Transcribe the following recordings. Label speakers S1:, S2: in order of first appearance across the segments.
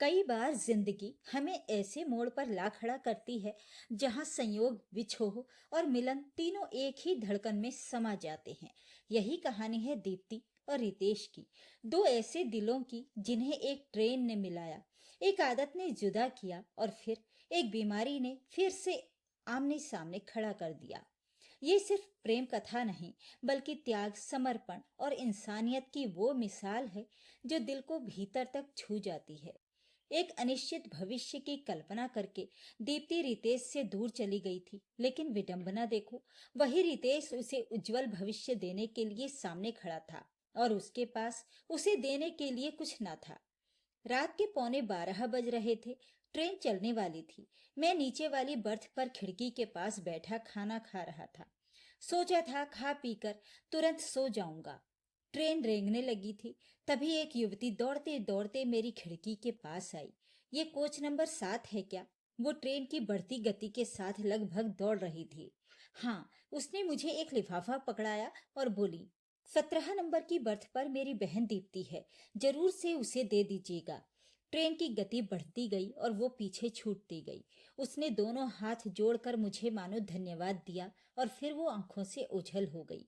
S1: कई बार जिंदगी हमें ऐसे मोड़ पर ला खड़ा करती है जहां संयोग, विछोह और मिलन तीनों एक ही धड़कन में समा जाते हैं। यही कहानी है दीप्ति और रितेश की, दो ऐसे दिलों की जिन्हें एक ट्रेन ने मिलाया, एक आदत ने जुदा किया और फिर एक बीमारी ने फिर से आमने सामने खड़ा कर दिया। ये सिर्फ प्रेम कथा नहीं, बल्कि त्याग, समर्पण और इंसानियत की वो मिसाल है जो दिल को भीतर तक छू जाती है। एक अनिश्चित भविष्य की कल्पना करके दीप्ति रितेश से दूर चली गई थी, लेकिन विडंबना देखो, वही रितेश उसे उज्जवल भविष्य देने के लिए सामने खड़ा था और उसके पास उसे देने के लिए कुछ न था। रात के 11:15 बज रहे थे। ट्रेन चलने वाली थी। मैं नीचे वाली बर्थ पर खिड़की के पास बैठा खाना खा रहा था। सोचा था खा पीकर तुरंत सो जाऊंगा। ट्रेन रेंगने लगी थी। तभी एक युवती दौड़ते दौड़ते मेरी खिड़की के पास आई। ये कोच नंबर 7 है क्या? वो ट्रेन की बढ़ती गति के साथ लगभग दौड़ रही थी। हाँ, उसने मुझे एक लिफाफा पकड़ाया और बोली, 17 नंबर की बर्थ पर मेरी बहन दीप्ति है, जरूर से उसे दे दीजिएगा। ट्रेन की गति बढ़ती गई और वो पीछे छूटती गई। उसने दोनों हाथ जोड़कर मुझे मानो धन्यवाद दिया और फिर वो आंखों से ओझल हो गई।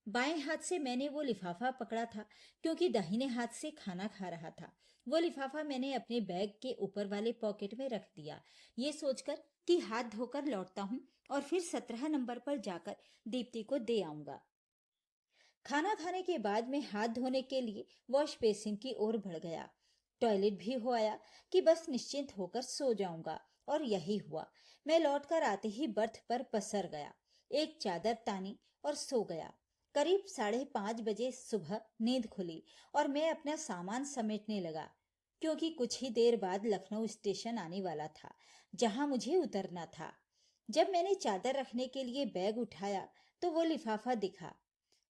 S1: बाएं हाथ से मैंने वो लिफाफा पकड़ा था, क्योंकि दाहिने हाथ से खाना खा रहा था। वो लिफाफा मैंने अपने बैग के ऊपर वाले पॉकेट में रख दिया, ये सोचकर कि हाथ धोकर लौटता हूँ और फिर 17 नंबर पर जाकर दीप्ति को दे आऊंगा। खाना खाने के बाद मैं हाथ धोने के लिए वॉश बेसिन की ओर बढ़ गया। टॉयलेट भी हो आया कि बस निश्चिंत होकर सो जाऊंगा, और यही हुआ। मैं लौटकर आते ही बर्थ पर पसर गया, एक चादर तानी और सो गया। करीब 5:30 बजे सुबह नींद खुली और मैं अपना सामान समेटने लगा, क्योंकि कुछ ही देर बाद लखनऊ स्टेशन आने वाला था, जहां मुझे उतरना था। जब मैंने चादर रखने के लिए बैग उठाया तो वो लिफाफा दिखा।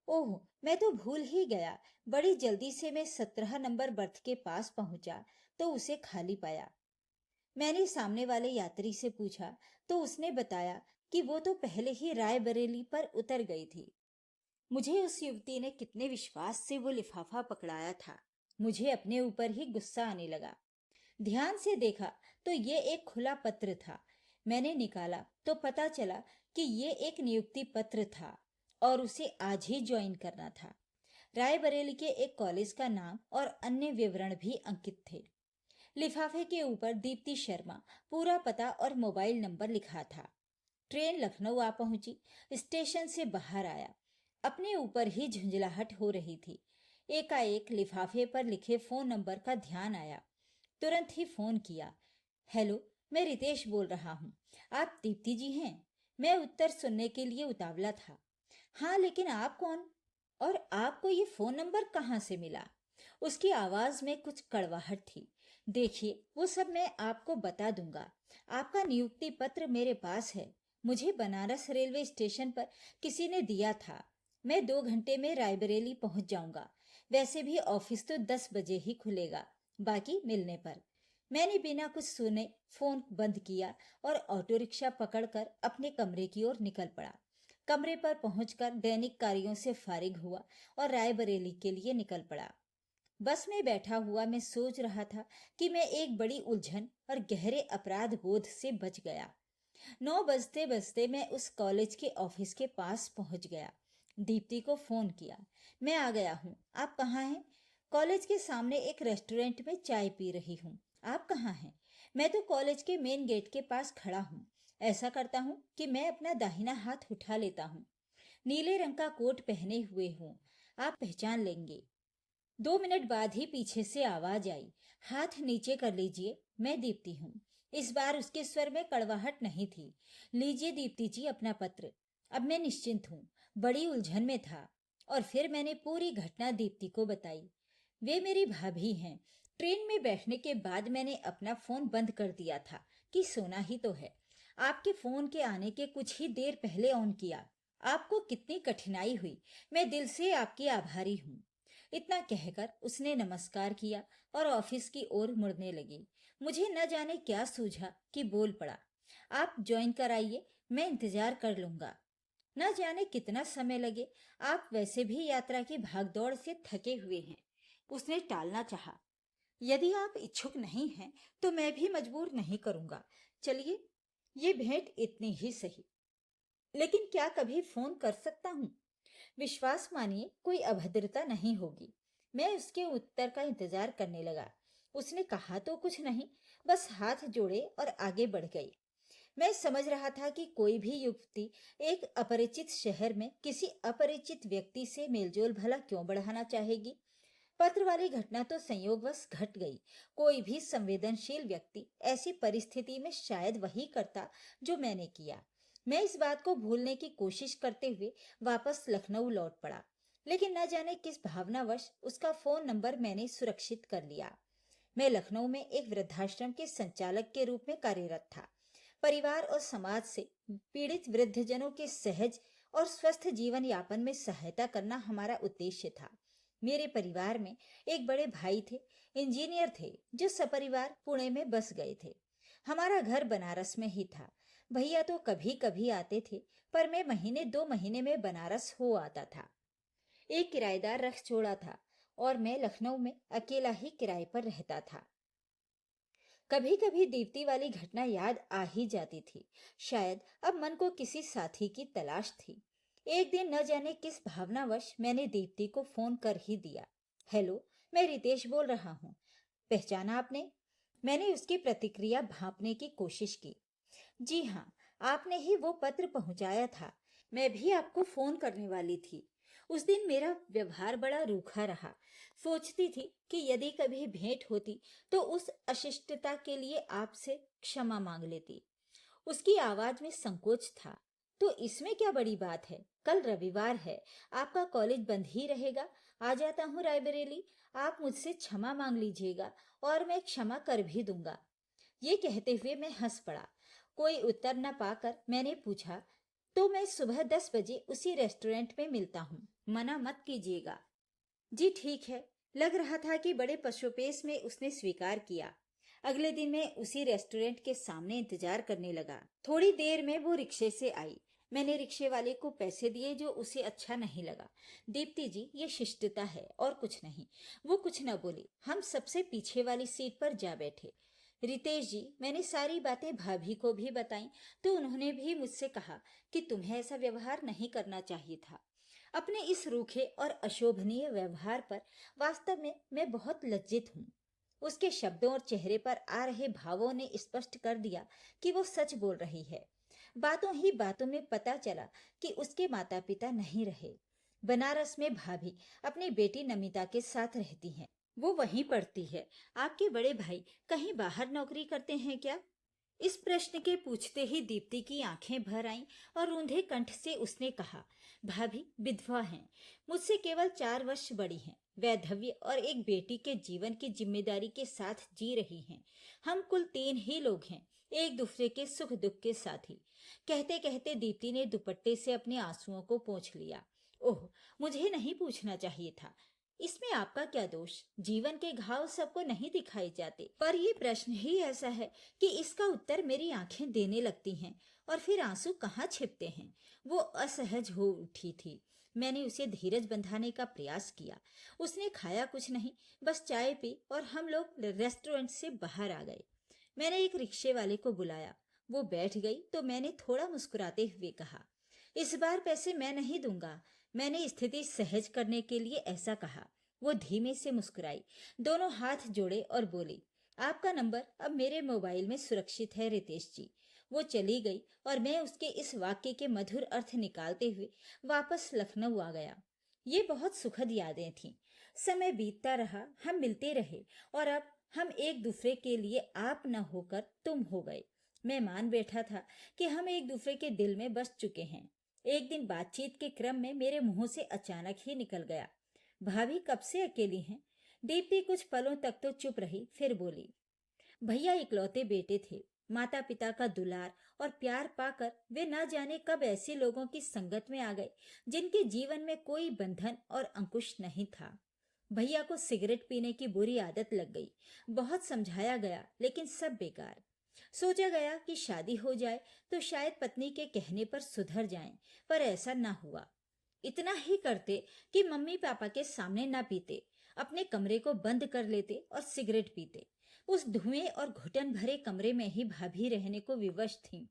S1: ओह, मैं तो भूल ही गया। बड़ी जल्दी से मैं 17 नंबर बर्थ के पास पहुंचा तो उसे खाली पाया। मैंने सामने वाले यात्री से पूछा तो उसने बताया कि वो तो पहले ही रायबरेली पर उतर गई थी। मुझे उस युवती ने कितने विश्वास से वो लिफाफा पकड़ाया था। मुझे अपने ऊपर ही गुस्सा आने लगा। ध्यान से देखा तो ये एक खुला पत्र था। मैंने निकाला तो पता चला कि ये एक नियुक्ति पत्र था और उसे आज ही ज्वाइन करना था। रायबरेली के एक कॉलेज का नाम और अन्य विवरण भी अंकित थे। लिफाफे के ऊपर दीप्ति शर्मा, पूरा पता और मोबाइल नंबर लिखा था। ट्रेन लखनऊ आ पहुंची। स्टेशन से बाहर आया। अपने ऊपर ही झुंझलाहट हो रही थी। एकाएक लिफाफे पर लिखे फोन नंबर का ध्यान आया। तुरंत ही फोन किया। हेलो, मैं रितेश बोल रहा हूँ। आप दीप्ति जी हैं? मैं उत्तर सुनने के लिए उतावला था। हाँ, लेकिन आप कौन? और आपको ये फोन नंबर कहाँ से मिला? उसकी आवाज में कुछ कड़वाहट थी। देखिए, वो सब मैं आपको बता दूंगा। आपका नियुक्ति पत्र मेरे पास है। मुझे बनारस रेलवे स्टेशन पर किसी ने दिया था। मैं 2 घंटे में रायबरेली पहुंच जाऊंगा। वैसे भी ऑफिस तो 10 बजे ही खुलेगा, बाकी मिलने पर। मैंने बिना कुछ सुने फोन बंद किया और ऑटो रिक्शा पकड़कर अपने कमरे की ओर निकल पड़ा। कमरे पर पहुंचकर दैनिक कार्यों से फारिग हुआ और रायबरेली के लिए निकल पड़ा। बस में बैठा हुआ मैं सोच रहा था कि मैं एक बड़ी उलझन और गहरे अपराध बोध से बच गया। 9 बजते बजते मैं उस कॉलेज के ऑफिस के पास पहुंच गया। दीप्ति को फोन किया। मैं आ गया हूँ, आप कहाँ हैं? कॉलेज के सामने एक रेस्टोरेंट में चाय पी रही हूँ। आप कहाँ हैं? मैं तो कॉलेज के मेन गेट के पास खड़ा हूँ। ऐसा करता हूँ कि मैं अपना दाहिना हाथ उठा लेता हूँ। नीले रंग का कोट पहने हुए हूँ, आप पहचान लेंगे। 2 मिनट बाद ही पीछे से आवाज आई, हाथ नीचे कर लीजिए, मैं दीप्ति हूँ। इस बार उसके स्वर में कड़वाहट नहीं थी। लीजिए दीप्ति जी अपना पत्र। अब मैं निश्चिंत हूँ। बड़ी उलझन में था और फिर मैंने पूरी घटना दीप्ति को बताई। वे मेरी भाभी हैं। ट्रेन में बैठने के बाद मैंने अपना फोन बंद कर दिया था कि सोना ही तो है। आपके फोन के आने के कुछ ही देर पहले ऑन किया। आपको कितनी कठिनाई हुई, मैं दिल से आपकी आभारी हूँ। इतना कहकर उसने नमस्कार किया और ऑफिस की ओर मुड़ने लगी। मुझे न जाने क्या सूझा कि बोल पड़ा, आप ज्वाइन कराइए, मैं इंतजार कर लूंगा। न जाने कितना समय लगे, आप वैसे भी यात्रा की भागदौड़ से थके हुए हैं। उसने टालना चाहा। यदि आप इच्छुक नहीं हैं तो मैं भी मजबूर नहीं करूंगा। चलिए, ये भेंट इतनी ही सही। लेकिन क्या कभी फोन कर सकता हूँ? विश्वास मानिए, कोई अभद्रता नहीं होगी। मैं उसके उत्तर का इंतजार करने लगा। उसने कहा तो कुछ नहीं, बस हाथ जोड़े और आगे बढ़ गई। मैं समझ रहा था कि कोई भी युवती एक अपरिचित शहर में किसी अपरिचित व्यक्ति से मेलजोल भला क्यों बढ़ाना चाहेगी। पत्र वाली घटना तो संयोगवश घट गई। कोई भी संवेदनशील व्यक्ति ऐसी परिस्थिति में शायद वही करता जो मैंने किया। मैं इस बात को भूलने की कोशिश करते हुए वापस लखनऊ लौट पड़ा। लेकिन न जाने किस भावनावश उसका फोन नंबर मैंने सुरक्षित कर लिया। मैं लखनऊ में एक वृद्धाश्रम के संचालक के रूप में कार्यरत था। परिवार और समाज से पीड़ित वृद्धजनों के सहज और स्वस्थ जीवन यापन में सहायता करना हमारा उद्देश्य था। मेरे परिवार में एक बड़े भाई थे, इंजीनियर थे, जो सपरिवार पुणे में बस गए थे। हमारा घर बनारस में ही था। भैया तो कभी कभी आते थे, पर मैं महीने 2 महीने में बनारस हो आता था। एक किराएदार रख छोड़ा था और मैं लखनऊ में अकेला ही किराए पर रहता था। कभी कभी दीप्ति वाली घटना याद आ ही जाती थी। शायद अब मन को किसी साथी की तलाश थी। एक दिन न जाने किस भावनावश मैंने दीप्ति को फोन कर ही दिया। हेलो, मैं रितेश बोल रहा हूँ। पहचाना आपने? मैंने उसकी प्रतिक्रिया भांपने की कोशिश की। जी हाँ, आपने ही वो पत्र पहुंचाया था। मैं भी आपको फोन करने वाली थी। उस दिन मेरा व्यवहार बड़ा रूखा रहा। सोचती थी कि यदि कभी भेंट होती तो उस अशिष्टता के लिए आपसे क्षमा मांग लेती। उसकी आवाज में संकोच था। तो इसमें क्या बड़ी बात है? कल रविवार है, आपका कॉलेज बंद ही रहेगा। आ जाता हूँ रायबरेली। आप मुझसे क्षमा मांग लीजिएगा और मैं क्षमा कर भी दूंगा। ये कहते हुए मैं हंस पड़ा। कोई उत्तर न पाकर मैंने पूछा, तो मैं सुबह 10 बजे उसी रेस्टोरेंट में मिलता हूँ, मना मत कीजिएगा। जी ठीक है। लग रहा था कि बड़े पशुपेश में उसने स्वीकार किया। अगले दिन मैं उसी रेस्टोरेंट के सामने इंतजार करने लगा। थोड़ी देर में वो रिक्शे से आई। मैंने रिक्शे वाले को पैसे दिए, जो उसे अच्छा नहीं लगा। दीप्ति जी, ये शिष्टता है और कुछ नहीं। वो कुछ न बोली। हम सबसे पीछे वाली सीट पर जा बैठे। रितेश जी, मैंने सारी बातें भाभी को भी बताई, तो उन्होंने भी मुझसे कहा कि तुम्हें ऐसा व्यवहार नहीं करना चाहिए था। अपने इस रूखे और अशोभनीय व्यवहार पर वास्तव में मैं बहुत लज्जित हूँ। उसके शब्दों और चेहरे पर आ रहे भावों ने स्पष्ट कर दिया कि वो सच बोल रही है। बातों ही बातों में पता चला कि उसके माता पिता नहीं रहे। बनारस में भाभी अपनी बेटी नमिता के साथ रहती हैं। वो वहीं पढ़ती है। आपके बड़े भाई कहीं बाहर नौकरी करते हैं क्या? इस प्रश्न के पूछते ही दीप्ति की आंखें भर आईं और रूंधे कंठ से उसने कहा, भाभी विधवा हैं, मुझसे केवल 4 वर्ष बड़ी हैं, वैधव्य और एक बेटी के जीवन की जिम्मेदारी के साथ जी रही हैं। हम कुल 3 ही लोग हैं, एक दूसरे के सुख दुख के साथी। कहते कहते दीप्ति ने दुपट्टे से अपने आंसुओं को पोंछ लिया। ओह, मुझे नहीं पूछना चाहिए था। इसमें आपका क्या दोष? जीवन के घाव सबको नहीं दिखाए जाते, पर ये प्रश्न ही ऐसा है कि इसका उत्तर मेरी आंखें देने लगती हैं और फिर आंसू कहाँ छिपते हैं। वो असहज हो उठी थी। मैंने उसे धीरज बंधाने का प्रयास किया। उसने खाया कुछ नहीं, बस चाय पी और हम लोग रेस्टोरेंट से बाहर आ गए। मैंने एक रिक्शे वाले को बुलाया। वो बैठ गई तो मैंने थोड़ा मुस्कुराते हुए कहा, इस बार पैसे मैं नहीं दूंगा। मैंने स्थिति सहज करने के लिए ऐसा कहा। वो धीमे से मुस्कुराई, दोनों हाथ जोड़े और बोली, आपका नंबर अब मेरे मोबाइल में सुरक्षित है रितेश जी। वो चली गई और मैं उसके इस वाक्य के मधुर अर्थ निकालते हुए वापस लखनऊ आ गया। ये बहुत सुखद यादें थीं। समय बीतता रहा, हम मिलते रहे और अब हम एक दूसरे के लिए आप न होकर तुम हो गए। मैं मान बैठा था कि हम एक दूसरे के दिल में बस चुके हैं। एक दिन बातचीत के क्रम में मेरे मुंह से अचानक ही निकल गया, भाभी कब से अकेली हैं? दीप्ति कुछ पलों तक तो चुप रही, फिर बोली, भैया इकलौते बेटे थे। माता पिता का दुलार और प्यार पाकर वे न जाने कब ऐसे लोगों की संगत में आ गए जिनके जीवन में कोई बंधन और अंकुश नहीं था। भैया को सिगरेट पीने की बुरी आदत लग गई। बहुत समझाया गया, लेकिन सब बेकार। सोचा गया कि शादी हो जाए तो शायद पत्नी के कहने पर सुधर जाएं, पर ऐसा ना हुआ। इतना ही करते कि मम्मी पापा के सामने ना पीते। अपने कमरे को बंद कर लेते और सिगरेट पीते। उस धुएं और घुटन भरे कमरे में ही भाभी रहने को विवश थीं।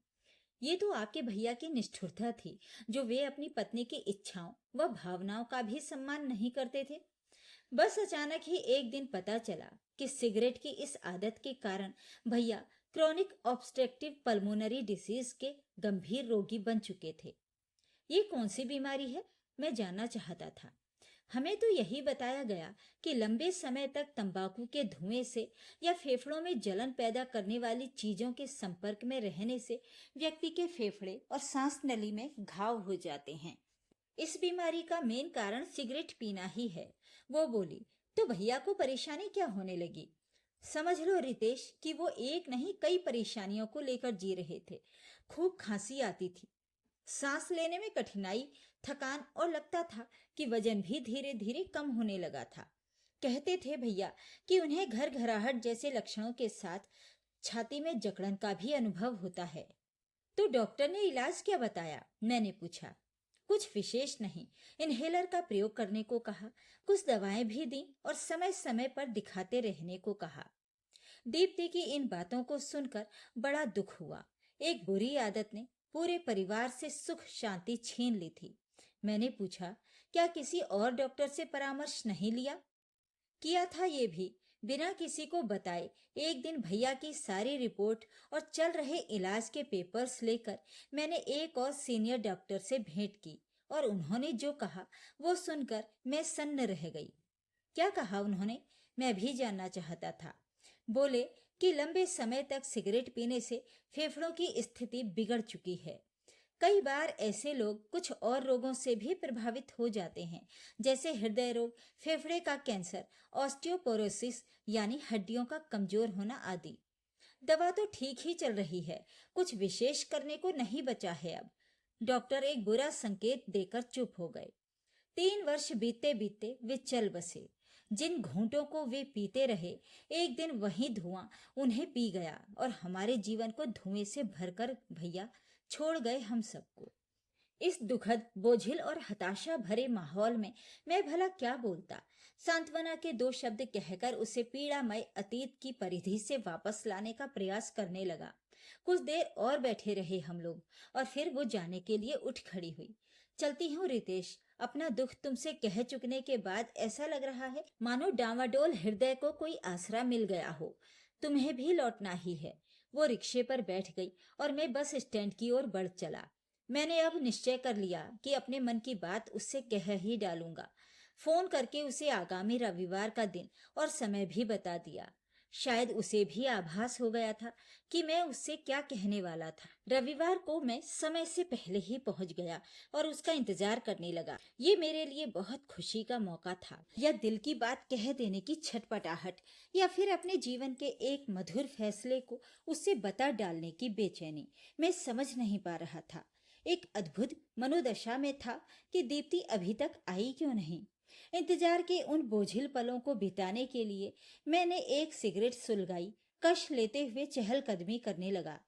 S1: ये तो आपके भैया की निष्ठुरता थी, जो वे अपनी पत्नी की इच्छाओं व भावनाओं का भी सम्मान नहीं करते थे। बस अचानक ही एक दिन पता चला कि सिगरेट की इस आदत के कारण भैया क्रॉनिक ऑब्स्ट्रक्टिव पल्मोनरी डिसीज के गंभीर रोगी बन चुके थे। ये कौन सी बीमारी है, मैं जानना चाहता था। हमें तो यही बताया गया कि लंबे समय तक तंबाकू के धुएं से या फेफड़ों में जलन पैदा करने वाली चीजों के संपर्क में रहने से व्यक्ति के फेफड़े और सांस नली में घाव हो जाते हैं। इस बीमारी का मेन कारण सिगरेट पीना ही है। वो बोली। तो भैया को परेशानी क्या होने लगी? समझ लो रितेश कि वो एक नहीं कई परेशानियों को लेकर जी रहे थे। खूब खांसी आती थी, सांस लेने में कठिनाई, थकान और लगता था कि वजन भी धीरे धीरे कम होने लगा था। कहते थे भैया कि उन्हें घर घराहट जैसे लक्षणों के साथ छाती में जकड़न का भी अनुभव होता है। तो डॉक्टर ने इलाज क्या बताया? मैंने पूछा। कुछ विशेष नहीं, इनहेलर का प्रयोग करने को कहा, कुछ दवाएं भी दी और समय समय पर दिखाते रहने को कहा। दीप्ति की इन बातों को सुनकर बड़ा दुख हुआ। एक बुरी आदत ने पूरे परिवार से सुख शांति छीन ली थी। मैंने पूछा, क्या किसी और डॉक्टर से परामर्श नहीं लिया? किया था ये भी, बिना किसी को बताए। एक दिन भैया की सारी रिपोर्ट और चल रहे इलाज के पेपर्स लेकर मैंने एक और सीनियर डॉक्टर से भेंट की और उन्होंने जो कहा वो सुनकर मैं सन्न रह गई। क्या कहा उन्होंने? मैं भी जानना चाहता था। बोले कि लंबे समय तक सिगरेट पीने से फेफड़ों की स्थिति बिगड़ चुकी है। कई बार ऐसे लोग कुछ और रोगों से भी प्रभावित हो जाते हैं, जैसे हृदय रोग, फेफड़े का कैंसर, ऑस्टियोपोरोसिस यानी हड्डियों का कमजोर होना आदि। दवा तो ठीक ही चल रही है, कुछ विशेष करने को नहीं बचा है अब। डॉक्टर एक बुरा संकेत देकर चुप हो गए। 3 वर्ष बीतते बीतते वे चल बसे। जिन घूंटों को वे पीते रहे, एक दिन वही धुआं उन्हें पी गया और हमारे जीवन को धुएं से भरकर भैया छोड़ गए हम सबको। इस दुखद, बोझिल और हताशा भरे माहौल में मैं भला क्या बोलता? सांत्वना के 2 शब्द कहकर उसे पीड़ामय अतीत की परिधि से वापस लाने का प्रयास करने लगा। कुछ देर और बैठे रहे हम लोग और फिर वो जाने के लिए उठ खड़ी हुई। चलती हूँ रितेश, अपना दुख तुमसे कह चुकने के बाद ऐसा लग रहा है मानो डांवाडोल हृदय को कोई आसरा मिल गया हो। तुम्हें भी लौटना ही है। वो रिक्शे पर बैठ गई और मैं बस स्टैंड की ओर बढ़ चला। मैंने अब निश्चय कर लिया कि अपने मन की बात उससे कह ही डालूंगा। फोन करके उसे आगामी रविवार का दिन और समय भी बता दिया। शायद उसे भी आभास हो गया था कि मैं उससे क्या कहने वाला था। रविवार को मैं समय से पहले ही पहुंच गया और उसका इंतजार करने लगा। ये मेरे लिए बहुत खुशी का मौका था, या दिल की बात कह देने की छटपटाहट, या फिर अपने जीवन के एक मधुर फैसले को उससे बता डालने की बेचैनी, मैं समझ नहीं पा रहा था। एक अद्भुत मनोदशा में था कि दीप्ति अभी तक आई क्यों नहीं। इंतजार के उन बोझिल पलों को बिताने के लिए मैंने एक सिगरेट सुलगाई, कश लेते हुए चहलकदमी करने लगा।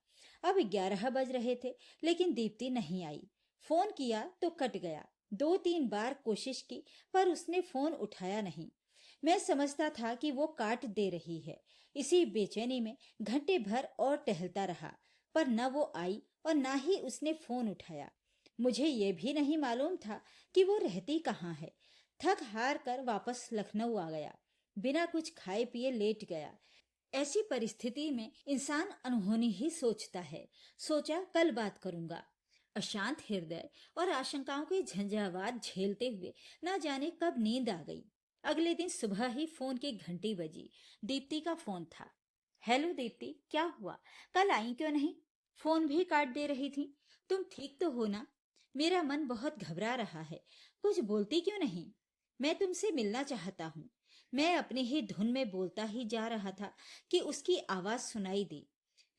S1: अब 11 बज रहे थे, लेकिन दीप्ति नहीं आई। फोन किया तो कट गया। 2-3 बार कोशिश की पर उसने फोन उठाया नहीं। मैं समझता था कि वो काट दे रही है। इसी बेचैनी में घंटे भर और टहलता रहा, पर न वो आई और ना ही उसने फोन उठाया। मुझे ये भी नहीं मालूम था कि वो रहती कहाँ है। थक हार कर वापस लखनऊ आ गया। बिना कुछ खाए पिए लेट गया। ऐसी परिस्थिति में इंसान अनहोनी ही सोचता है। सोचा कल बात करूंगा। अशांत हृदय और आशंकाओं के झंझावात झेलते हुए न जाने कब नींद आ गई। अगले दिन सुबह ही फोन की घंटी बजी। दीप्ति का फोन था। हेलो दीप्ति, क्या हुआ? कल आई क्यों नहीं? फोन भी काट दे रही थी। तुम ठीक तो हो ना? मेरा मन बहुत घबरा रहा है। कुछ बोलती क्यों नहीं? मैं तुमसे मिलना चाहता हूँ। मैं अपनी ही धुन में बोलता ही जा रहा था कि उसकी आवाज सुनाई दी।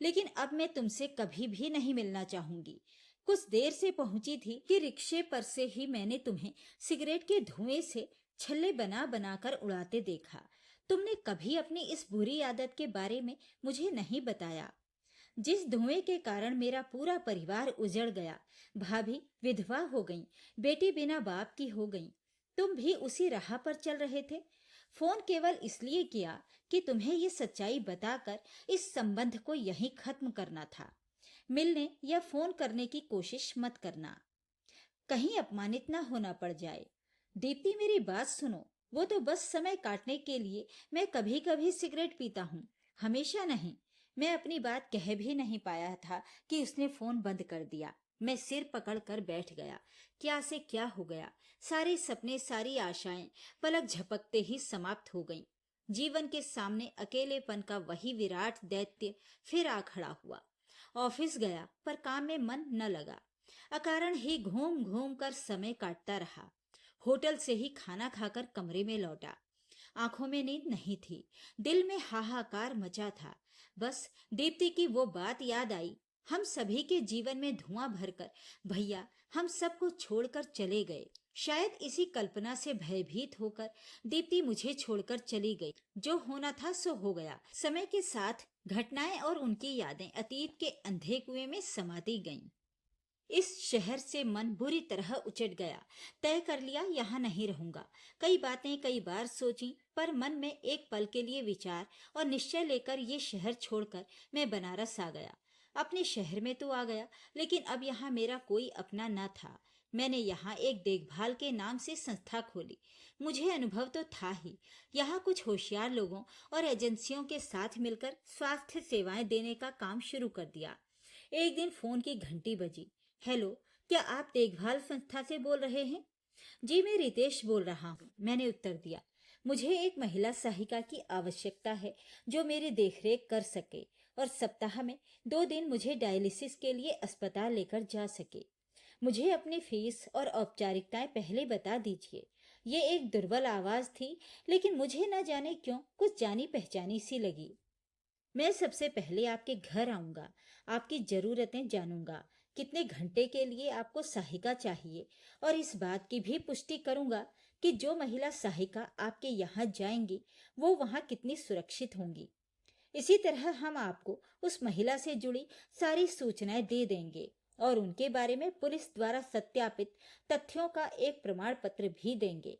S1: लेकिन अब मैं तुमसे कभी भी नहीं मिलना चाहूंगी। कुछ देर से पहुंची थी कि रिक्शे पर से ही मैंने तुम्हें सिगरेट के धुएं से छल्ले बना बनाकर उड़ाते देखा। तुमने कभी अपनी इस बुरी आदत के बारे में मुझे नहीं बताया, जिस धुएं के कारण मेरा पूरा परिवार उजड़ गया। भाभी विधवा हो गई, बेटी बिना बाप की हो गई। तुम भी उसी राह पर चल रहे थे। फोन केवल इसलिए किया कि तुम्हें ये सच्चाई बताकर इस संबंध को यहीं खत्म करना था। मिलने या फोन करने की कोशिश मत करना, कहीं अपमानित ना होना पड़ जाए। दीप्ति, मेरी बात सुनो। वो तो बस समय काटने के लिए मैं कभी कभी सिगरेट पीता हूँ, हमेशा नहीं। मैं अपनी बात कह भी नहीं पाया था कि उसने फोन बंद कर दिया। मैं सिर पकड़कर बैठ गया। क्या से क्या हो गया। सारे सपने, सारी आशाएं पलक झपकते ही समाप्त हो गईं। जीवन के सामने अकेलेपन का वही विराट दैत्य फिर आ खड़ा हुआ। ऑफिस गया पर काम में मन न लगा। अकारण ही घूम घूम कर समय काटता रहा। होटल से ही खाना खाकर कमरे में लौटा। आंखों में नींद नहीं थी, दिल में हाहाकार मचा था। बस दीप्ति की वो बात याद आई। हम सभी के जीवन में धुआं भरकर भैया हम सबको छोड़कर चले गए। शायद इसी कल्पना से भयभीत होकर दीप्ति मुझे छोड़कर चली गई। जो होना था सो हो गया। समय के साथ घटनाएं और उनकी यादें अतीत के अंधे कुएं में समाती गईं। इस शहर से मन बुरी तरह उचट गया। तय कर लिया यहाँ नहीं रहूंगा। कई बातें कई बार सोची, पर मन में एक पल के लिए विचार और निश्चय लेकर ये शहर छोड़कर मैं बनारस आ गया। अपने शहर में तो आ गया, लेकिन अब यहाँ मेरा कोई अपना न था। मैंने यहाँ एक देखभाल के नाम से संस्था खोली। मुझे अनुभव तो था ही। यहाँ कुछ होशियार लोगों और एजेंसियों के साथ मिलकर स्वास्थ्य सेवाएं देने का काम शुरू कर दिया। एक दिन फोन की घंटी बजी। हेलो, क्या आप देखभाल संस्था से बोल रहे हैं? जी, मैं रितेश बोल रहा हूँ, मैंने उत्तर दिया। मुझे एक महिला सहायिका की आवश्यकता है जो मेरी देखरेख कर सके और सप्ताह में 2 दिन मुझे डायलिसिस के लिए अस्पताल लेकर जा सके। मुझे अपनी फीस और औपचारिकताएं पहले बता दीजिए। ये एक दुर्बल आवाज थी, लेकिन मुझे न जाने क्यों कुछ जानी पहचानी सी लगी। मैं सबसे पहले आपके घर आऊंगा, आपकी जरूरतें जानूंगा, कितने घंटे के लिए आपको सहायिका चाहिए, और इस बात की भी पुष्टि करूंगा कि जो महिला सहायिका आपके यहाँ जाएंगी वो वहाँ कितनी सुरक्षित होंगी। इसी तरह हम आपको उस महिला से जुड़ी सारी सूचनाएं दे देंगे और उनके बारे में पुलिस द्वारा सत्यापित तथ्यों का एक प्रमाण पत्र भी देंगे।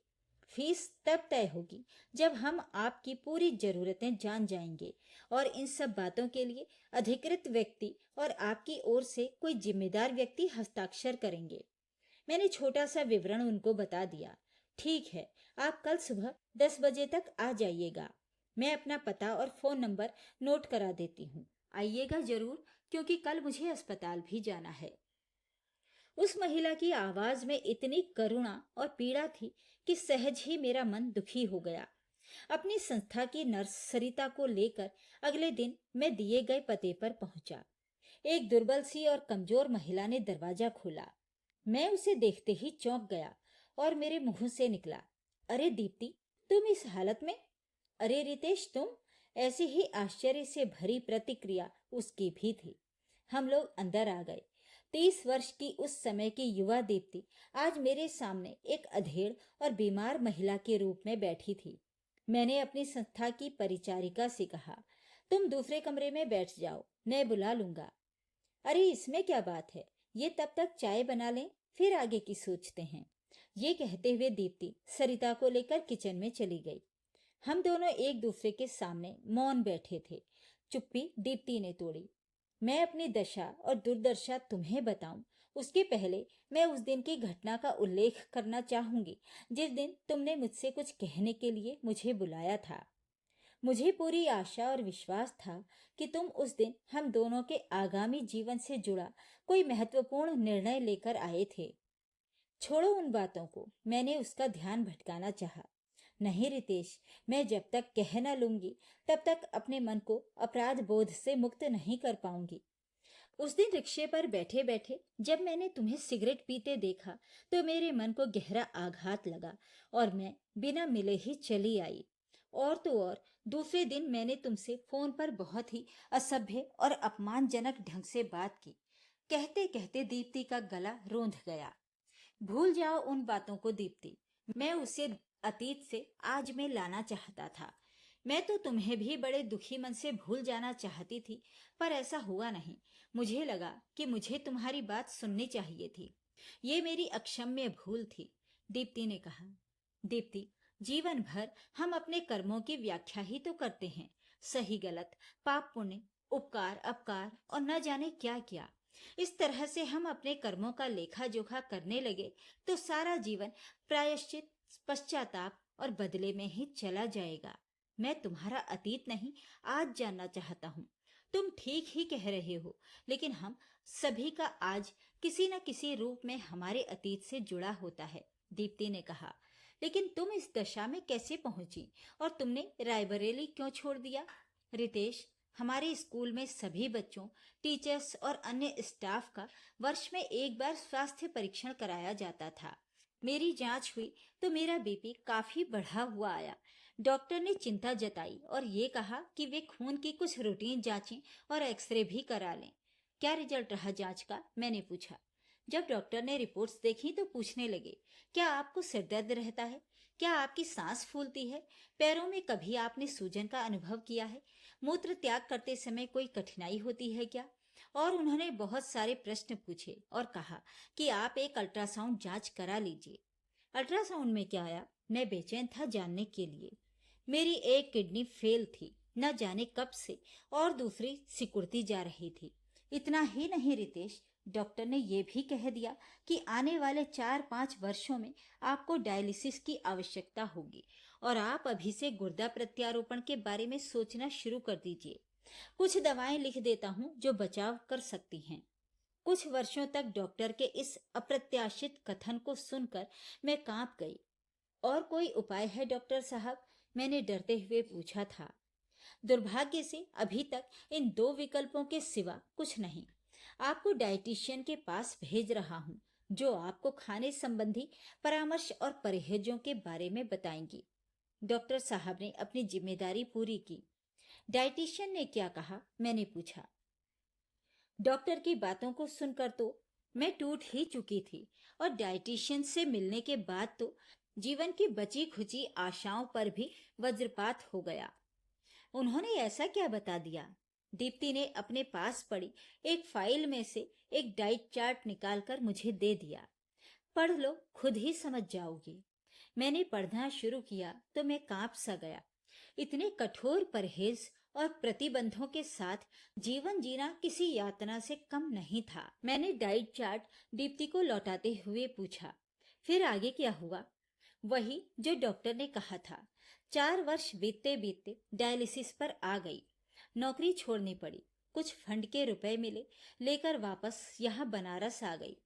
S1: फीस तब तय होगी जब हम आपकी पूरी जरूरतें जान जाएंगे और इन सब बातों के लिए अधिकृत व्यक्ति और आपकी ओर से कोई जिम्मेदार व्यक्ति हस्ताक्षर करेंगे। मैंने छोटा सा विवरण उनको बता दिया। ठीक है, आप कल सुबह 10 बजे तक आ जाइएगा। मैं अपना पता और फोन नंबर नोट करा देती हूँ। आइएगा जरूर, क्योंकि कल मुझे अस्पताल भी जाना है। उस महिला की आवाज में इतनी करुणा और पीड़ा थी कि सहज ही मेरा मन दुखी हो गया। अपनी संस्था की नर्स सरिता को लेकर अगले दिन मैं दिए गए पते पर पहुंचा। एक दुर्बल सी और कमजोर महिला ने दरवाजा खोला। मैं उसे देखते ही चौंक गया और मेरे मुंह से निकला, अरे दीप्ति, तुम इस हालत में? अरे रितेश, तुम? ऐसे ही आश्चर्य से भरी प्रतिक्रिया उसकी भी थी। हम लोग अंदर आ गए। 30 वर्ष की उस समय की युवा दीप्ति आज मेरे सामने एक अधेड़ और बीमार महिला के रूप में बैठी थी। मैंने अपनी संस्था की परिचारिका से कहा, तुम दूसरे कमरे में बैठ जाओ, मैं बुला लूंगा। अरे इसमें क्या बात है, ये तब तक चाय बना लें, फिर आगे की सोचते हैं। ये कहते हुए दीप्ति सरिता को लेकर किचन में चली गई। हम दोनों एक दूसरे के सामने मौन बैठे थे। चुप्पी दीप्ति ने तोड़ी। मैं अपनी दशा और दुर्दशा तुम्हें बताऊं, उसके पहले मैं उस दिन की घटना का उल्लेख करना चाहूंगी जिस दिन तुमने मुझसे कुछ कहने के लिए मुझे बुलाया था। मुझे पूरी आशा और विश्वास था कि तुम उस दिन हम दोनों के आगामी जीवन से जुड़ा कोई महत्वपूर्ण निर्णय लेकर आए थे। छोड़ो उन बातों को, मैंने उसका ध्यान भटकाना चाहा। नहीं रितेश, मैं जब तक कह न लूंगी तब तक अपने मन को अपराध बोध से मुक्त नहीं कर पाऊंगी। उस दिन रिक्शे पर बैठे बैठे जब मैंने तुम्हें सिगरेट पीते देखा तो मेरे मन को गहरा आघात लगा और मैं बिना मिले ही चली आई। और तो और दूसरे दिन मैंने तुमसे फोन पर बहुत ही असभ्य और अपमानजनक ढंग से बात की। कहते कहते दीप्ति का गला रोंध गया। भूल जाओ उन बातों को दीप्ति, मैं उसे अतीत से आज में लाना चाहता था। मैं तो तुम्हें भी बड़े दुखी मन से भूल जाना चाहती थी, पर ऐसा हुआ नहीं। मुझे लगा कि मुझे तुम्हारी बात सुननी चाहिए थी। ये मेरी अक्षम्य भूल थी। दीप्ति ने कहा। दीप्ति, जीवन भर हम अपने कर्मों की व्याख्या ही तो करते हैं, सही गलत, पाप पुण्य, उपकार अपकार और न जाने क्या क्या। इस तरह से हम अपने कर्मों का लेखा जोखा करने लगे तो सारा जीवन प्रायश्चित, पश्चाताप और बदले में ही चला जाएगा। मैं तुम्हारा अतीत नहीं, आज जानना चाहता हूँ। तुम ठीक ही कह रहे हो, लेकिन हम सभी का आज किसी न किसी रूप में हमारे अतीत से जुड़ा होता है, दीप्ति ने कहा। लेकिन तुम इस दशा में कैसे पहुंची और तुमने रायबरेली क्यों छोड़ दिया? रितेश, हमारे स्कूल में सभी बच्चों, टीचर्स और अन्य स्टाफ का वर्ष में एक बार स्वास्थ्य परीक्षण कराया जाता था। मेरी जांच हुई तो मेरा बीपी काफी बढ़ा हुआ आया। डॉक्टर ने चिंता जताई और ये कहा कि वे खून की कुछ रूटीन जांचें और एक्सरे भी करा लें। क्या रिजल्ट रहा जांच का? मैंने पूछा। जब डॉक्टर ने रिपोर्ट्स देखी तो पूछने लगे, क्या आपको सिर दर्द रहता है? क्या आपकी सांस फूलती है? पैरों में कभी आपने सूजन का अनुभव किया है? मूत्र त्याग करते समय कोई कठिनाई होती है क्या? और उन्होंने बहुत सारे प्रश्न पूछे और कहा कि आप एक अल्ट्रासाउंड जांच करा लीजिए। अल्ट्रासाउंड में क्या आया? मैं बेचैन था जानने के लिए। मेरी एक किडनी फेल थी, न जाने कब से, और दूसरी सिकुड़ती जा रही थी। इतना ही नहीं रितेश, डॉक्टर ने यह भी कह दिया कि आने वाले 4-5 वर्षों में आपको डायलिसिस की आवश्यकता होगी और आप अभी से गुर्दा प्रत्यारोपण के बारे में सोचना शुरू कर दीजिए। कुछ दवाएं लिख देता हूं जो बचाव कर सकती हैं। कुछ वर्षों तक डॉक्टर के इस अप्रत्याशित कथन को सुनकर मैं कांप गई। और कोई उपाय है डॉक्टर साहब? मैंने डरते हुए पूछा था। दुर्भाग्य से अभी तक इन दो विकल्पों के सिवा कुछ नहीं। आपको डाइटिशियन के पास भेज रहा हूँ, जो आपको खाने संबंधी परामर्श और परहेजों के बारे में बताएंगी। डॉक्टर साहब ने अपनी जिम्मेदारी पूरी की। डाइटिशियन ने क्या कहा? मैंने पूछा। डॉक्टर की बातों को सुनकर तो मैं टूट ही चुकी थी और डाइटिशियन से मिलने के बाद तो जीवन की बची खुची आशाओं पर भी वज्रपात हो गया। उन्होंने ऐसा क्या बता दिया? दीप्ति ने अपने पास पड़ी एक फाइल में से एक डाइट चार्ट निकालकर मुझे दे दिया। पढ़ लो, खुद ही समझ जाओगी। मैंने पढ़ना शुरू किया तो मैं कांप सा गया। इतने कठोर परहेज और प्रतिबंधों के साथ जीवन जीना किसी यातना से कम नहीं था। मैंने डाइट चार्ट दीप्ति को लौटाते हुए पूछा, फिर आगे क्या हुआ? वही जो डॉक्टर ने कहा था। 4 वर्ष बीतते बीतते डायलिसिस पर आ गई। नौकरी छोड़नी पड़ी। कुछ फंड के रुपए मिले, लेकर वापस यहाँ बनारस आ गई।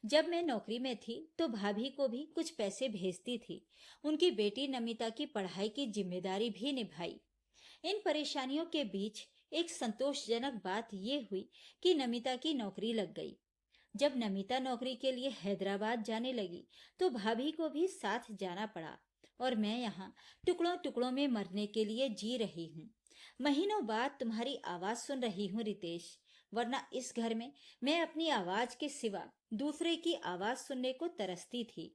S1: जब मैं नौकरी में थी तो भाभी को भी कुछ पैसे भेजती थी। उनकी बेटी नमिता की पढ़ाई की जिम्मेदारी भी निभाई। इन परेशानियों के बीच एक संतोषजनक बात ये हुई कि नमिता की नौकरी लग गई। जब नमिता नौकरी के लिए हैदराबाद जाने लगी तो भाभी को भी साथ जाना पड़ा और मैं यहाँ टुकड़ों टुकड़ों में मरने के लिए जी रही हूँ। महीनों बाद तुम्हारी आवाज सुन रही हूँ रितेश, वरना इस घर में मैं अपनी आवाज के सिवा दूसरे की आवाज सुनने को तरसती थी।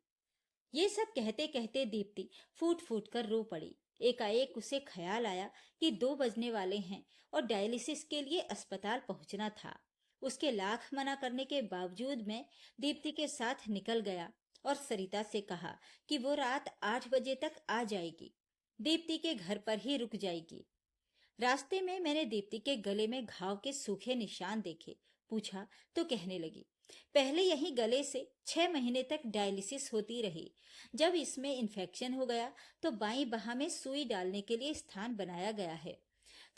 S1: ये सब कहते कहते दीप्ति फूट फूट कर रो पड़ी। एकाएक उसे ख्याल आया कि 2 बजने वाले हैं और डायलिसिस के लिए अस्पताल पहुंचना था। उसके लाख मना करने के बावजूद मैं दीप्ति के साथ निकल गया और सरिता से कहा कि वो रात 8 बजे तक आ जाएगी, दीप्ति के घर पर ही रुक जाएगी। रास्ते में मैंने दीप्ति के गले में घाव के सूखे निशान देखे। पूछा तो कहने लगी, पहले यही गले से 6 महीने तक डायलिसिस होती रही। जब इसमें इन्फेक्शन हो गया तो बाईं बाह में सुई डालने के लिए स्थान बनाया गया है।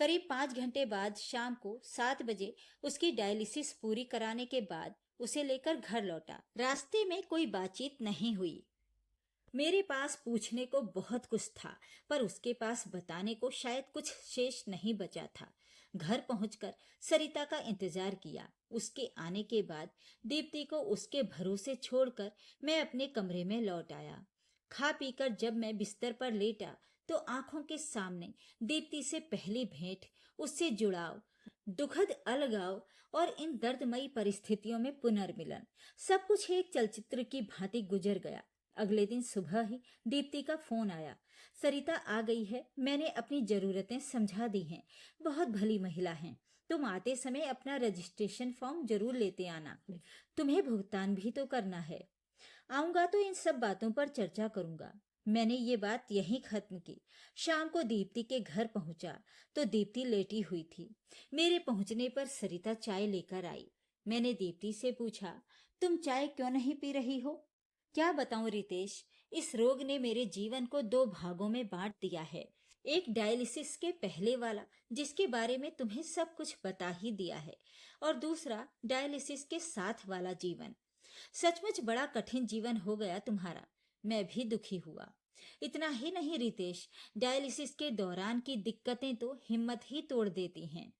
S1: करीब 5 घंटे बाद शाम को 7 बजे उसकी डायलिसिस पूरी कराने के बाद उसे लेकर घर लौटा। रास्ते में कोई बातचीत नहीं हुई। मेरे पास पूछने को बहुत कुछ था, पर उसके पास बताने को शायद कुछ शेष नहीं बचा था। घर पहुंचकर सरिता का इंतजार किया। उसके आने के बाद दीप्ति को उसके भरोसे छोड़कर मैं अपने कमरे में लौट आया। खा पीकर जब मैं बिस्तर पर लेटा तो आंखों के सामने दीप्ति से पहली भेंट, उससे जुड़ाव, दुखद अलगाव और इन दर्दमयी परिस्थितियों में पुनर्मिलन, सब कुछ एक चलचित्र की भांति गुजर गया। अगले दिन सुबह ही दीप्ति का फोन आया। सरिता आ गई है, मैंने अपनी जरूरतें समझा दी हैं। बहुत भली महिला हैं। तुम आते समय अपना रजिस्ट्रेशन फॉर्म जरूर लेते आना, तुम्हें भुगतान भी तो करना है। आऊंगा तो इन सब बातों पर चर्चा करूंगा। मैंने ये बात यहीं खत्म की। शाम को दीप्ति के घर पहुंचा तो दीप्ति लेटी हुई थी। मेरे पहुंचने पर सरिता चाय लेकर आई। मैंने दीप्ति से पूछा, तुम चाय क्यों नहीं पी रही हो? क्या बताऊं रितेश, इस रोग ने मेरे जीवन को दो भागों में बांट दिया है। एक डायलिसिस के पहले वाला, जिसके बारे में तुम्हें सब कुछ बता ही दिया है, और दूसरा डायलिसिस के साथ वाला जीवन। सचमुच बड़ा कठिन जीवन हो गया तुम्हारा। मैं भी दुखी हुआ। इतना ही नहीं रितेश, डायलिसिस के दौरान की दिक्कतें तो हिम्मत ही तोड़ देती हैं।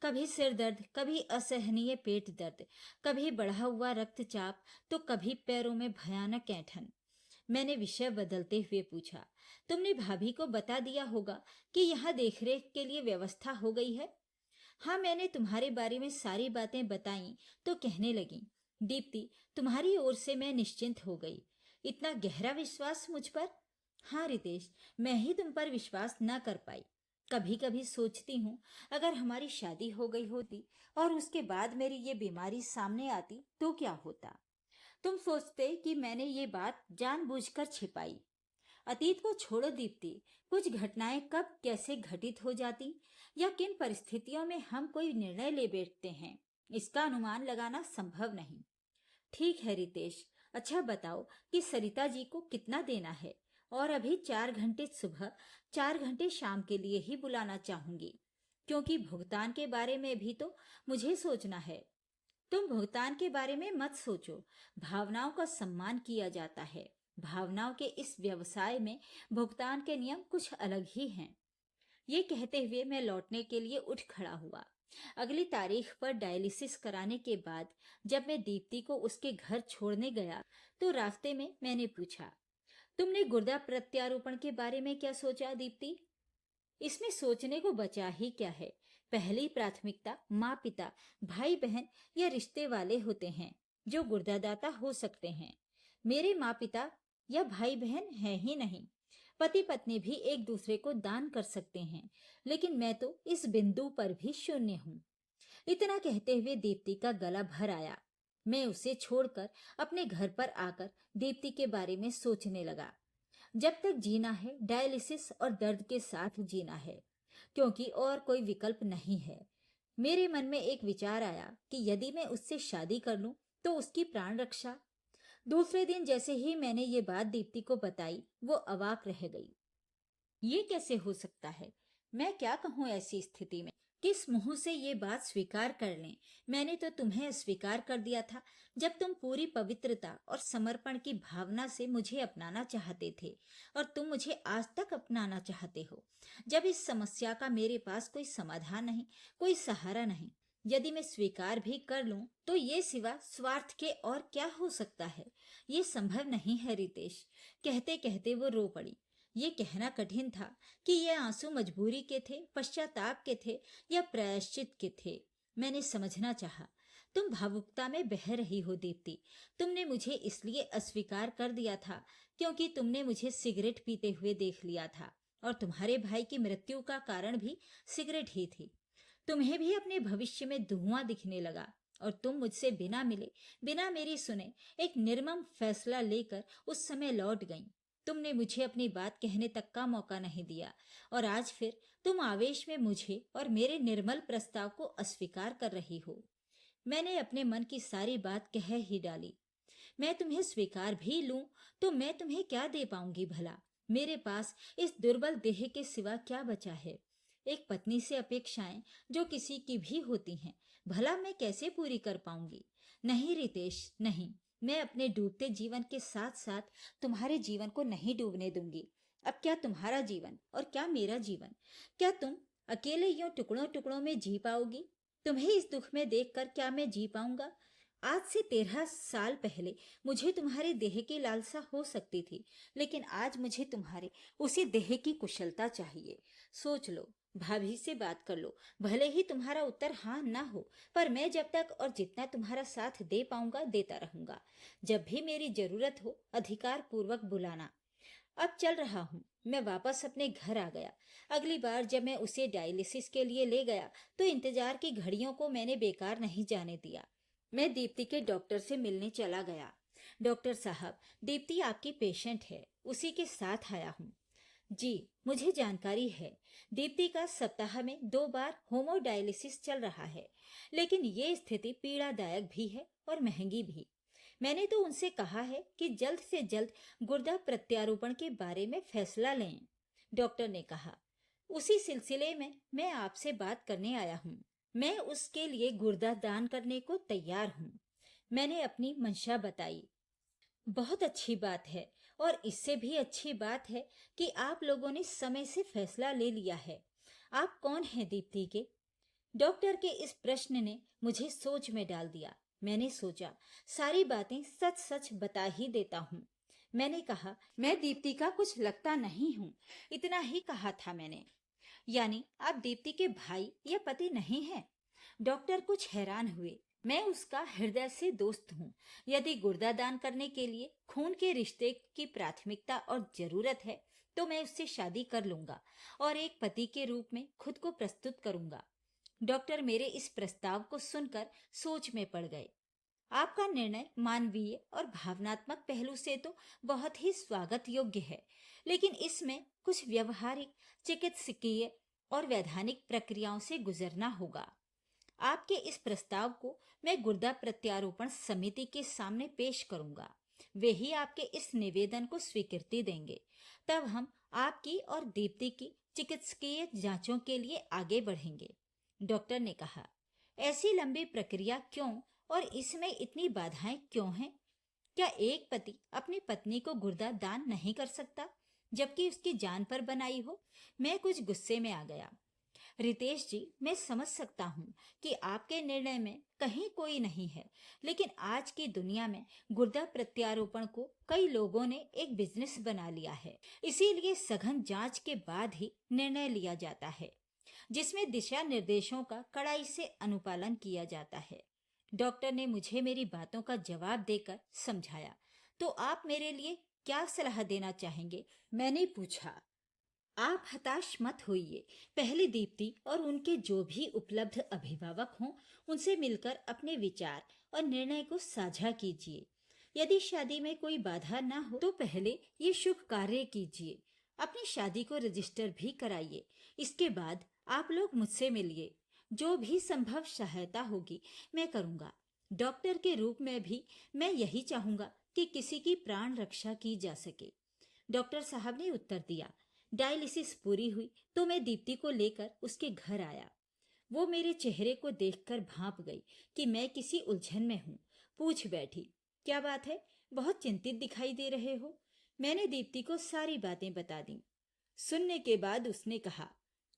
S1: कभी सिर दर्द, कभी असहनीय पेट दर्द, कभी बढ़ा हुआ रक्तचाप, तो कभी पैरों में भयानक ऐंठन। मैंने विषय बदलते हुए पूछा, तुमने भाभी को बता दिया होगा कि यहाँ देखरेख के लिए व्यवस्था हो गई है? हाँ, मैंने तुम्हारे बारे में सारी बातें बताई तो कहने लगी, दीप्ति, तुम्हारी ओर से मैं निश्चिंत हो गई। इतना गहरा विश्वास मुझ पर? हाँ रितेश, मैं ही तुम पर विश्वास न कर पाई। कभी कभी सोचती हूँ, अगर हमारी शादी हो गई होती और उसके बाद मेरी ये बीमारी सामने आती तो क्या होता। तुम सोचते कि मैंने ये बात जानबूझकर छिपाई। अतीत को छोड़ो दीप्ति, कुछ घटनाएं कब कैसे घटित हो जाती या किन परिस्थितियों में हम कोई निर्णय ले बैठते हैं, इसका अनुमान लगाना संभव नहीं। ठीक है रितेश, अच्छा बताओ कि सरिता जी को कितना देना है? और अभी 4 घंटे सुबह, 4 घंटे शाम के लिए ही बुलाना चाहूंगी, क्योंकि भुगतान के बारे में भी तो मुझे सोचना है। तुम भुगतान के बारे में मत सोचो, भावनाओं का सम्मान किया जाता है। भावनाओं के इस व्यवसाय में भुगतान के नियम कुछ अलग ही हैं। ये कहते हुए मैं लौटने के लिए उठ खड़ा हुआ। अगली तारीख पर डायलिसिस कराने के बाद जब मैं दीप्ति को उसके घर छोड़ने गया तो रास्ते में मैंने पूछा, तुमने गुर्दा प्रत्यारोपण के बारे में क्या सोचा दीप्ति? इसमें सोचने को बचा ही क्या है। पहली प्राथमिकता माँ पिता, भाई बहन या रिश्ते वाले होते हैं जो गुर्दादाता हो सकते हैं। मेरे माँ पिता या भाई बहन है ही नहीं। पति पत्नी भी एक दूसरे को दान कर सकते हैं, लेकिन मैं तो इस बिंदु पर भी शून्य हूँ। इतना कहते हुए दीप्ति का गला भर आया। मैं उसे छोड़कर अपने घर पर आकर दीप्ति के बारे में सोचने लगा। जब तक जीना है डायलिसिस और दर्द के साथ जीना है, क्योंकि और कोई विकल्प नहीं है। मेरे मन में एक विचार आया कि यदि मैं उससे शादी कर लूं तो उसकी प्राण रक्षा। दूसरे दिन जैसे ही मैंने ये बात दीप्ति को बताई, वो अवाक रह गई। ये कैसे हो सकता है? मैं क्या कहूं ऐसी स्थिति में? किस मुंह से ये बात स्वीकार कर लें? मैंने तो तुम्हें अस्वीकार कर दिया था जब तुम पूरी पवित्रता और समर्पण की भावना से मुझे अपनाना चाहते थे, और तुम मुझे आज तक अपनाना चाहते हो जब इस समस्या का मेरे पास कोई समाधान नहीं, कोई सहारा नहीं। यदि मैं स्वीकार भी कर लूं तो ये सिवा स्वार्थ के और क्या हो सकता है? ये संभव नहीं है रितेश। कहते कहते वो रो पड़ी। ये कहना कठिन था कि ये आंसू मजबूरी के थे, पश्चाताप के थे या प्रायश्चित के थे। मैंने समझना चाहा। तुम भावुकता में बह रही हो दीप्ति। तुमने मुझे इसलिए अस्वीकार कर दिया था क्योंकि तुमने मुझे सिगरेट पीते हुए देख लिया था, और तुम्हारे भाई की मृत्यु का कारण भी सिगरेट ही थी। तुम्हें भी अपने भविष्य में धुआं दिखने लगा और तुम मुझसे बिना मिले, बिना मेरी सुने एक निर्मम फैसला लेकर उस समय लौट गई। तुमने मुझे अपनी बात कहने तक का मौका नहीं दिया, और आज फिर तुम आवेश में मुझे और मेरे निर्मल प्रस्ताव को अस्वीकार कर रही हो। मैंने अपने मन की सारी बात कह ही डाली। मैं तुम्हें स्वीकार भी लूं तो मैं तुम्हें क्या दे पाऊंगी भला? मेरे पास इस दुर्बल देह के सिवा क्या बचा है? एक पत्नी से अपेक्षाएं जो किसी की भी होती हैं, भला मैं कैसे पूरी कर पाऊंगी? नहीं रितेश, नहीं। मैं अपने डूबते जीवन के साथ साथ तुम्हारे जीवन को नहीं डूबने दूंगी। अब क्या तुम्हारा जीवन और क्या मेरा जीवन? क्या तुम अकेले यूं टुकड़ों टुकड़ों में जी पाओगी? तुम्हें इस दुख में देखकर क्या मैं जी पाऊंगा? आज से 13 साल पहले मुझे तुम्हारे देह की लालसा हो सकती थी, लेकिन आज मुझे तुम्हारे उसी देह की कुशलता चाहिए। सोच लो, भाभी से बात कर लो। भले ही तुम्हारा उत्तर हाँ ना हो, पर मैं जब तक और जितना तुम्हारा साथ दे पाऊंगा देता रहूंगा। जब भी मेरी जरूरत हो अधिकार पूर्वक बुलाना। अब चल रहा हूँ। मैं वापस अपने घर आ गया। अगली बार जब मैं उसे डायलिसिस के लिए ले गया तो इंतजार की घड़ियों को मैंने बेकार नहीं जाने दिया। मैं दीप्ति के डॉक्टर से मिलने चला गया। डॉक्टर साहब, दीप्ति आपकी पेशेंट है। उसी के साथ आया हूँ। जी, मुझे जानकारी है। दीप्ति का सप्ताह में 2 बार होमोडायलिसिस चल रहा है, लेकिन ये स्थिति पीड़ादायक भी है और महंगी भी। मैंने तो उनसे कहा है कि जल्द से जल्द गुर्दा प्रत्यारोपण के बारे में फैसला लें। डॉक्टर ने कहा, उसी सिलसिले में मैं आपसे बात करने आया हूँ। मैं उसके लिए गुर्दा दान करने को तैयार हूँ। मैंने अपनी मंशा बताई। बहुत अच्छी बात है, और इससे भी अच्छी बात है कि आप लोगों ने समय से फैसला ले लिया है। आप कौन हैं दीप्ति के? डॉक्टर के इस प्रश्न ने मुझे सोच में डाल दिया। मैंने सोचा, सारी बातें सच सच बता ही देता हूँ। मैंने कहा, मैं दीप्ति का कुछ लगता नहीं हूँ। इतना ही कहा था मैंने। यानी आप दीप्ति के भाई या पति नहीं हैं? डॉक्टर कुछ हैरान हुए। मैं उसका हृदय से दोस्त हूँ। यदि गुर्दा दान करने के लिए खून के रिश्ते की प्राथमिकता और जरूरत है, तो मैं उससे शादी कर लूंगा और एक पति के रूप में खुद को प्रस्तुत करूंगा। डॉक्टर मेरे इस प्रस्ताव को सुनकर सोच में पड़ गए। आपका निर्णय मानवीय और भावनात्मक पहलू से तो बहुत ही स्वागत योग्य है, लेकिन इसमें कुछ व्यवहारिक, चिकित्सकीय और वैधानिक प्रक्रियाओं से गुजरना होगा। आपके इस प्रस्ताव को मैं गुर्दा प्रत्यारोपण समिति के सामने पेश करूंगा। वे ही आपके इस निवेदन को स्वीकृति देंगे। तब हम आपकी और दीप्ति की चिकित्सकीय जांचों के लिए आगे बढ़ेंगे। डॉक्टर ने कहा, ऐसी लंबी प्रक्रिया क्यों और इसमें इतनी बाधाएं क्यों हैं? क्या एक पति अपनी पत्नी को गुर्दा दान नहीं कर सकता, जबकि उसकी जान पर बनाई हो? मैं कुछ गुस्से में आ गया। रितेश जी, मैं समझ सकता हूँ कि आपके निर्णय में कहीं कोई नहीं है, लेकिन आज की दुनिया में गुर्दा प्रत्यारोपण को कई लोगों ने एक बिजनेस बना लिया है। इसीलिए सघन जांच के बाद ही निर्णय लिया जाता है, जिसमें दिशा निर्देशों का कड़ाई से अनुपालन किया जाता है। डॉक्टर ने मुझे मेरी बातों का जवाब देकर समझाया। तो आप मेरे लिए क्या सलाह देना चाहेंगे? मैंने पूछा। आप हताश मत होइए। पहले दीप्ति और उनके जो भी उपलब्ध अभिभावक हों, उनसे मिलकर अपने विचार और निर्णय को साझा कीजिए। यदि शादी में कोई बाधा ना हो, तो पहले ये शुभ कार्य कीजिए। अपनी शादी को रजिस्टर भी कराइए। इसके बाद आप लोग मुझसे मिलिए। जो भी संभव सहायता होगी मैं करूंगा। डॉक्टर के रूप में भी मैं यही चाहूंगा कि किसी की प्राण रक्षा की जा सके। डॉक्टर साहब ने उत्तर दिया। डायलिसिस पूरी हुई तो मैं दीप्ति को लेकर उसके घर आया। वो मेरे चेहरे को देखकर भांप गई कि मैं किसी उलझन में हूँ। पूछ बैठी, क्या बात है? बहुत चिंतित दिखाई दे रहे हो। मैंने दीप्ति को सारी बातें बता दी। सुनने के बाद उसने कहा,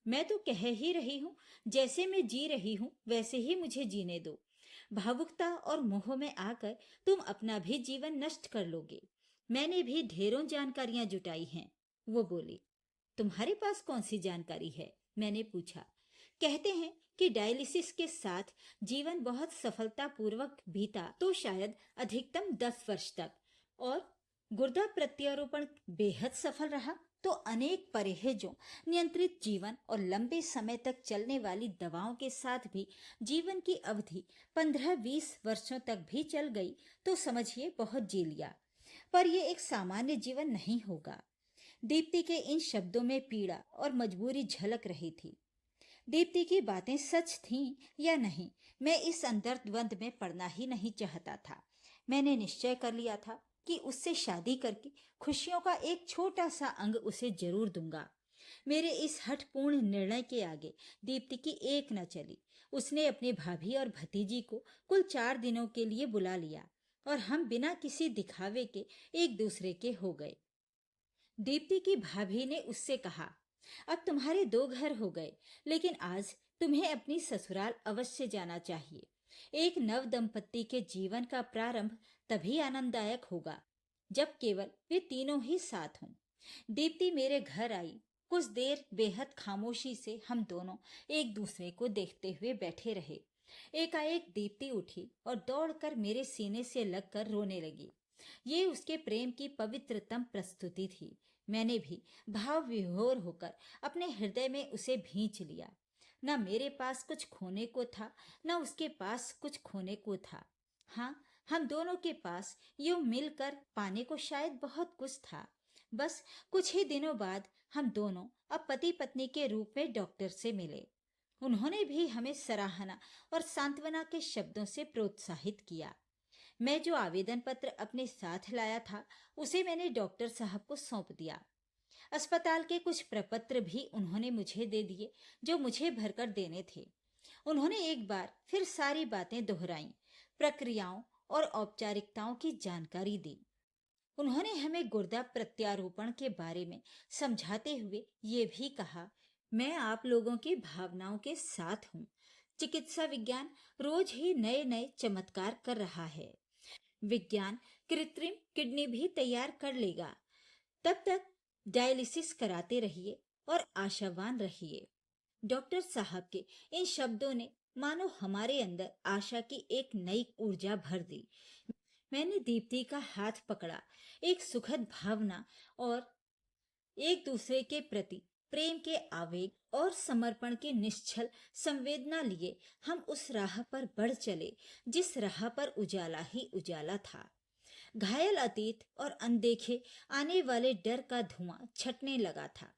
S1: मैं तो कह ही रही हूँ, जैसे मैं जी रही हूँ वैसे ही मुझे जीने दो। भावुकता और मोह में आकर तुम अपना भी जीवन नष्ट कर लोगे। मैंने भी ढेरों जानकारियां जुटाई हैं। वो बोली। तुम्हारे पास कौन सी जानकारी है? मैंने पूछा। कहते हैं कि डायलिसिस के साथ जीवन बहुत सफलतापूर्वक बीता तो शायद अधिकतम 10 वर्ष तक, और गुर्दा प्रत्यारोपण बेहद सफल रहा तो अनेक परहेजों, नियंत्रित जीवन और लंबे समय तक चलने वाली दवाओं के साथ भी जीवन की अवधि 15-20 वर्षों तक भी चल गई तो समझिए बहुत जी लिया। पर यह एक सामान्य जीवन नहीं होगा। दीप्ति के इन शब्दों में पीड़ा और मजबूरी झलक रही थी। दीप्ति की बातें सच थीं या नहीं, मैं इस अंतर्द्वंद में पड़ना ही नहीं चाहता था। मैंने निश्चय कर लिया था कि उससे शादी करके खुशियों का एक छोटा सा अंग उसे जरूर दूंगा। मेरे इस हठपूर्ण निर्णय के आगे दीप्ति की एक न चली। उसने अपने भाभी और भतीजी को कुल 4 दिनों के लिए बुला लिया और हम बिना किसी दिखावे के एक दूसरे के हो गए। दीप्ति की भाभी ने उससे कहा, अब तुम्हारे 2 घर हो गए, लेकिन आज तुम्हें अपनी ससुराल अवश्य जाना चाहिए। एक नव दंपत्ति के जीवन का प्रारंभ तभी आनंददायक होगा जब केवल वे तीनों ही साथ हों। दीप्ति मेरे घर आई। कुछ देर बेहद खामोशी से हम दोनों एक दूसरे को देखते हुए बैठे रहे। एकाएक दीप्ति उठी और दौड़कर मेरे सीने से लगकर रोने लगी। ये उसके प्रेम की पवित्रतम प्रस्तुति थी। मैंने भी भाव विभोर होकर अपने हृदय में उसे भींच लिया। न मेरे पास कुछ खोने को था, न उसके पास कुछ खोने को था। हाँ, हम दोनों के पास यूं मिलकर पाने को शायद बहुत कुछ था। बस कुछ ही दिनों बाद हम दोनों अब पति पत्नी के रूप में डॉक्टर से मिले। उन्होंने भी हमें सराहना और सांत्वना के शब्दों से प्रोत्साहित किया। मैं जो आवेदन पत्र अपने साथ लाया था, उसे मैंने डॉक्टर साहब को सौंप दिया। अस्पताल के कुछ प्रपत्र भी उन्होंने मुझे दे दिए, जो मुझे भरकर देने थे। उन्होंने एक बार फिर सारी बातें दोहराई, प्रक्रियाओं और औपचारिकताओं की जानकारी दी। उन्होंने हमें गुर्दा प्रत्यारोपण के बारे में समझाते हुए ये भी कहा, मैं आप लोगों की भावनाओं के साथ हूँ। चिकित्सा विज्ञान रोज ही नए नए चमत्कार कर रहा है। विज्ञान कृत्रिम किडनी भी तैयार कर लेगा। तब तक डायलिसिस कराते रहिए और आशावान रहिए। डॉक्टर साहब के इन शब्दों ने मानो हमारे अंदर आशा की एक नई ऊर्जा भर दी। मैंने दीप्ति का हाथ पकड़ा। एक सुखद भावना और एक दूसरे के प्रति प्रेम के आवेग और समर्पण की निश्चल संवेदना लिए हम उस राह पर बढ़ चले, जिस राह पर उजाला ही उजाला था। घायल अतीत और अनदेखे आने वाले डर का धुआं छटने लगा था।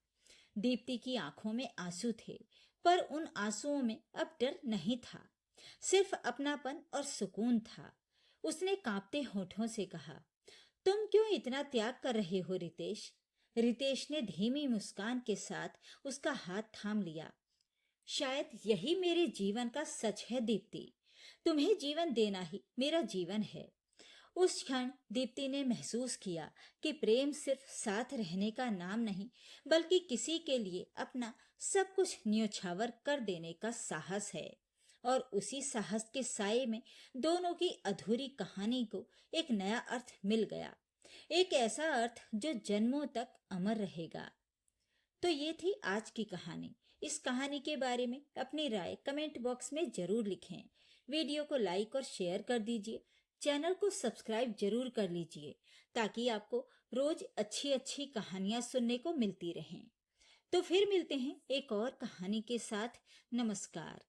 S1: दीप्ति की आंखों में आंसू थे, पर उन आंसुओं में अब डर नहीं था, सिर्फ अपनापन और सुकून था। उसने कांपते होठों से कहा, तुम क्यों इतना त्याग कर रहे हो रितेश? रितेश ने धीमी मुस्कान के साथ उसका हाथ थाम लिया। शायद यही मेरे जीवन का सच है दीप्ति। तुम्हें जीवन देना ही मेरा जीवन है। उस क्षण दीप्ति ने महसूस किया कि प्रेम सिर्फ साथ रहने का नाम नहीं, बल्कि किसी के लिए अपना सब कुछ न्योछावर कर देने का साहस है। और उसी साहस के साये में दोनों की अधूरी कहानी को एक नया अर्थ मिल गया, एक ऐसा अर्थ जो जन्मों तक अमर रहेगा। तो ये थी आज की कहानी। इस कहानी के बारे में अपनी राय कमेंट बॉक्स में जरूर लिखें। वीडियो को लाइक और शेयर कर दीजिए। चैनल को सब्सक्राइब जरूर कर लीजिए, ताकि आपको रोज अच्छी अच्छी कहानियां सुनने को मिलती रहें। तो फिर मिलते हैं एक और कहानी के साथ। नमस्कार।